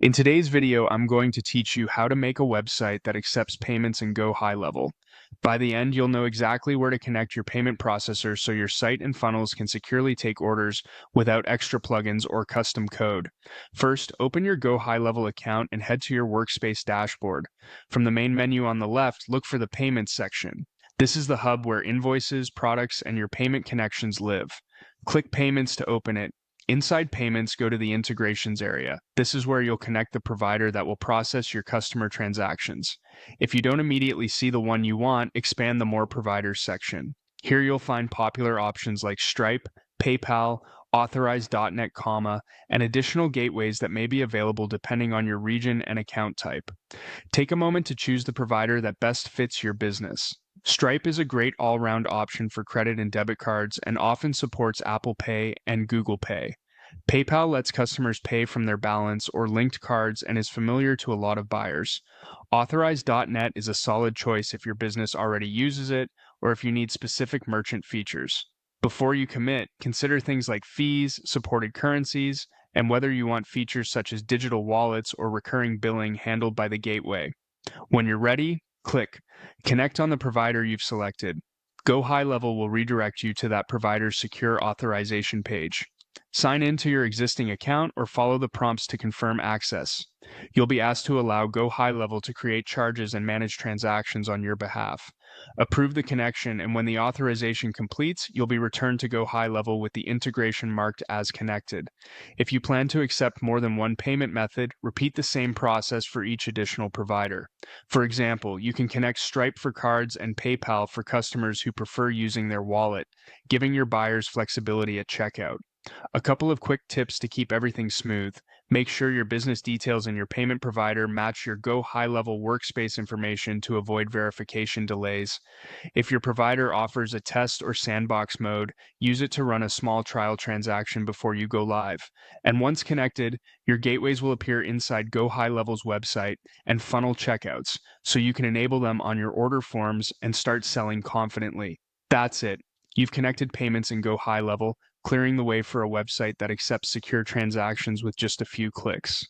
In today's video, I'm going to teach you how to make a website that accepts payments in GoHighLevel. By the end, you'll know exactly where to connect your payment processor so your site and funnels can securely take orders without extra plugins or custom code. First, open your GoHighLevel account and head to your workspace dashboard. From the main menu on the left, look for the Payments section. This is the hub where invoices, products, and your payment connections live. Click Payments to open it. Inside Payments, go to the Integrations area. This is where you'll connect the provider that will process your customer transactions. If you don't immediately see the one you want, expand the More Providers section. Here you'll find popular options like Stripe, PayPal, Authorize.net, and additional gateways that may be available depending on your region and account type. Take a moment to choose the provider that best fits your business. Stripe is a great all-round option for credit and debit cards and often supports Apple Pay and Google Pay. PayPal lets customers pay from their balance or linked cards and is familiar to a lot of buyers. Authorize.net is a solid choice if your business already uses it or if you need specific merchant features. Before you commit, consider things like fees, supported currencies, and whether you want features such as digital wallets or recurring billing handled by the gateway. When you're ready, click Connect on the provider you've selected. GoHighLevel will redirect you to that provider's secure authorization page. Sign in to your existing account or follow the prompts to confirm access. You'll be asked to allow GoHighLevel to create charges and manage transactions on your behalf. Approve the connection, and when the authorization completes, you'll be returned to GoHighLevel with the integration marked as connected. If you plan to accept more than one payment method, repeat the same process for each additional provider. For example, you can connect Stripe for cards and PayPal for customers who prefer using their wallet, giving your buyers flexibility at checkout. A couple of quick tips to keep everything smooth. Make sure your business details and your payment provider match your GoHighLevel workspace information to avoid verification delays. If your provider offers a test or sandbox mode, use it to run a small trial transaction before you go live. And once connected, your gateways will appear inside GoHighLevel's website and funnel checkouts, so you can enable them on your order forms and start selling confidently. That's it. You've connected payments in GoHighLevel, clearing the way for a website that accepts secure transactions with just a few clicks.